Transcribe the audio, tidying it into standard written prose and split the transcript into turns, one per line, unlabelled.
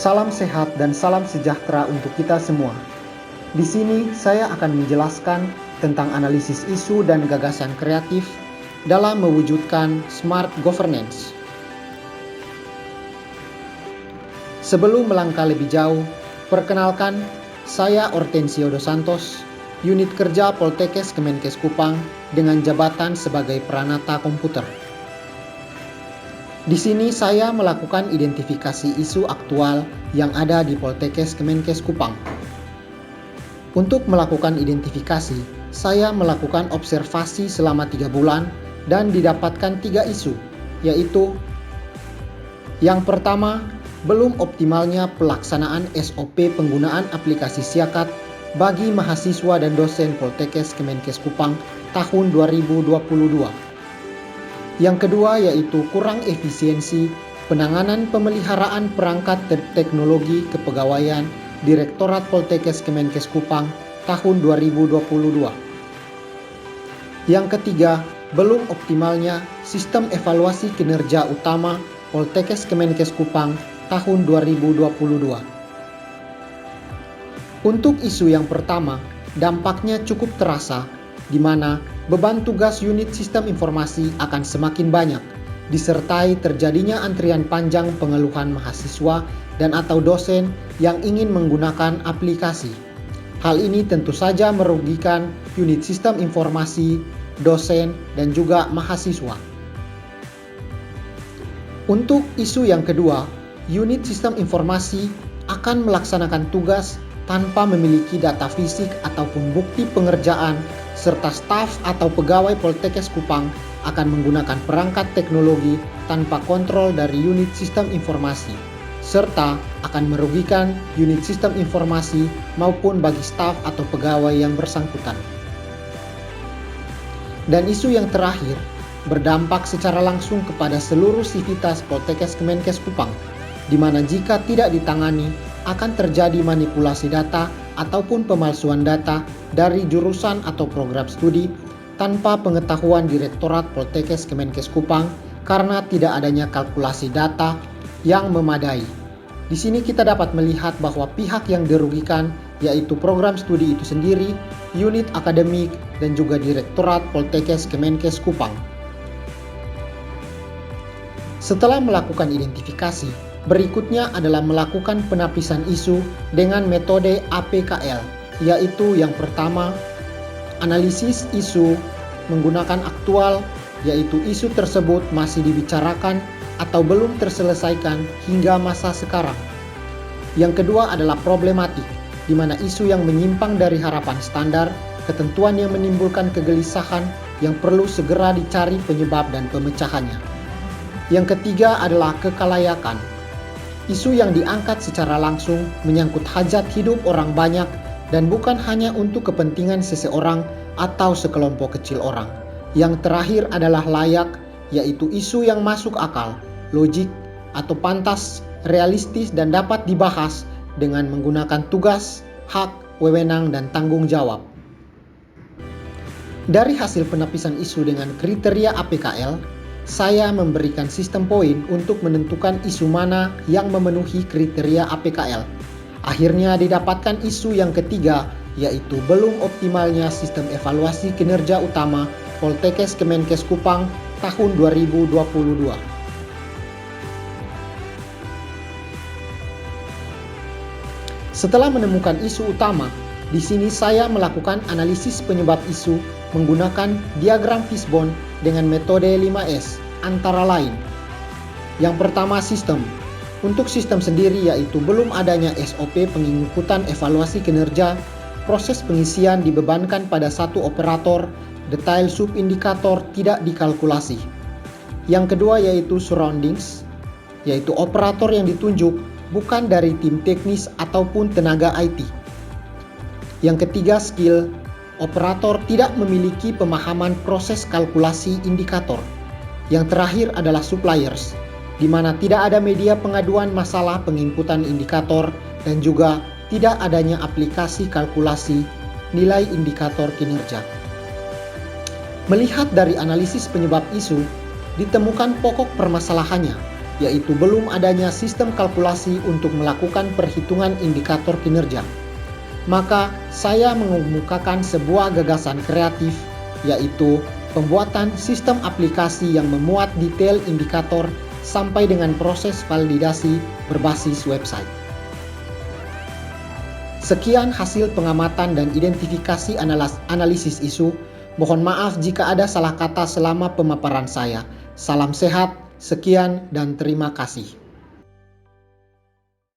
Salam sehat dan salam sejahtera untuk kita semua. Di sini saya akan menjelaskan tentang analisis isu dan gagasan kreatif dalam mewujudkan smart governance. Sebelum melangkah lebih jauh, perkenalkan, saya Hortensio dos Santos, unit kerja Poltekkes Kemenkes Kupang dengan jabatan sebagai Pranata Komputer. Di sini saya melakukan identifikasi isu aktual yang ada di Poltekkes Kemenkes Kupang. Untuk melakukan identifikasi, saya melakukan observasi selama 3 bulan dan didapatkan 3 isu, yaitu yang pertama, belum optimalnya pelaksanaan SOP penggunaan aplikasi Siakat bagi mahasiswa dan dosen Poltekkes Kemenkes Kupang tahun 2022. Yang kedua yaitu kurang efisiensi penanganan pemeliharaan perangkat teknologi kepegawaian Direktorat Poltekkes Kemenkes Kupang tahun 2022. Yang ketiga, belum optimalnya sistem evaluasi kinerja utama Poltekkes Kemenkes Kupang tahun 2022. Untuk isu yang pertama, dampaknya cukup terasa, di mana beban tugas unit sistem informasi akan semakin banyak, disertai terjadinya antrian panjang pengeluhan mahasiswa dan atau dosen yang ingin menggunakan aplikasi. Hal ini tentu saja merugikan unit sistem informasi, dosen, dan juga mahasiswa. Untuk isu yang kedua, unit sistem informasi akan melaksanakan tugas tanpa memiliki data fisik ataupun bukti pengerjaan, serta staf atau pegawai Poltekkes Kupang akan menggunakan perangkat teknologi tanpa kontrol dari unit sistem informasi, serta akan merugikan unit sistem informasi maupun bagi staf atau pegawai yang bersangkutan. Dan isu yang terakhir, berdampak secara langsung kepada seluruh sivitas Poltekkes Kemenkes Kupang, di mana jika tidak ditangani akan terjadi manipulasi data ataupun pemalsuan data dari jurusan atau program studi tanpa pengetahuan Direktorat Poltekkes Kemenkes Kupang karena tidak adanya kalkulasi data yang memadai. Di sini kita dapat melihat bahwa pihak yang dirugikan yaitu program studi itu sendiri, unit akademik, dan juga Direktorat Poltekkes Kemenkes Kupang. Setelah melakukan identifikasi, berikutnya adalah melakukan penapisan isu dengan metode APKL, yaitu yang pertama, analisis isu menggunakan aktual, yaitu isu tersebut masih dibicarakan atau belum terselesaikan hingga masa sekarang. Yang kedua adalah problematik, di mana isu yang menyimpang dari harapan standar, ketentuan yang menimbulkan kegelisahan yang perlu segera dicari penyebab dan pemecahannya. Yang ketiga adalah kekalayakan. Isu yang diangkat secara langsung menyangkut hajat hidup orang banyak dan bukan hanya untuk kepentingan seseorang atau sekelompok kecil orang. Yang terakhir adalah layak, yaitu isu yang masuk akal, logik, atau pantas, realistis dan dapat dibahas dengan menggunakan tugas, hak, wewenang, dan tanggung jawab. Dari hasil penapisan isu dengan kriteria APKL, saya memberikan sistem poin untuk menentukan isu mana yang memenuhi kriteria APKL. Akhirnya didapatkan isu yang ketiga, yaitu belum optimalnya sistem evaluasi kinerja utama Poltekkes Kemenkes Kupang tahun 2022. Setelah menemukan isu utama, di sini saya melakukan analisis penyebab isu menggunakan diagram fishbone dengan metode 5S, antara lain. Yang pertama, sistem. Untuk sistem sendiri yaitu belum adanya SOP pengikutan evaluasi kinerja, proses pengisian dibebankan pada satu operator, detail subindikator tidak dikalkulasi. Yang kedua yaitu surroundings, yaitu operator yang ditunjuk bukan dari tim teknis ataupun tenaga IT. Yang ketiga, skill. Operator tidak memiliki pemahaman proses kalkulasi indikator. Yang terakhir adalah suppliers, di mana tidak ada media pengaduan masalah penginputan indikator dan juga tidak adanya aplikasi kalkulasi nilai indikator kinerja. Melihat dari analisis penyebab isu, ditemukan pokok permasalahannya, yaitu belum adanya sistem kalkulasi untuk melakukan perhitungan indikator kinerja. Maka saya mengemukakan sebuah gagasan kreatif, yaitu pembuatan sistem aplikasi yang memuat detail indikator sampai dengan proses validasi berbasis website. Sekian hasil pengamatan dan identifikasi analisis isu. Mohon maaf jika ada salah kata selama pemaparan saya. Salam sehat, sekian dan terima kasih.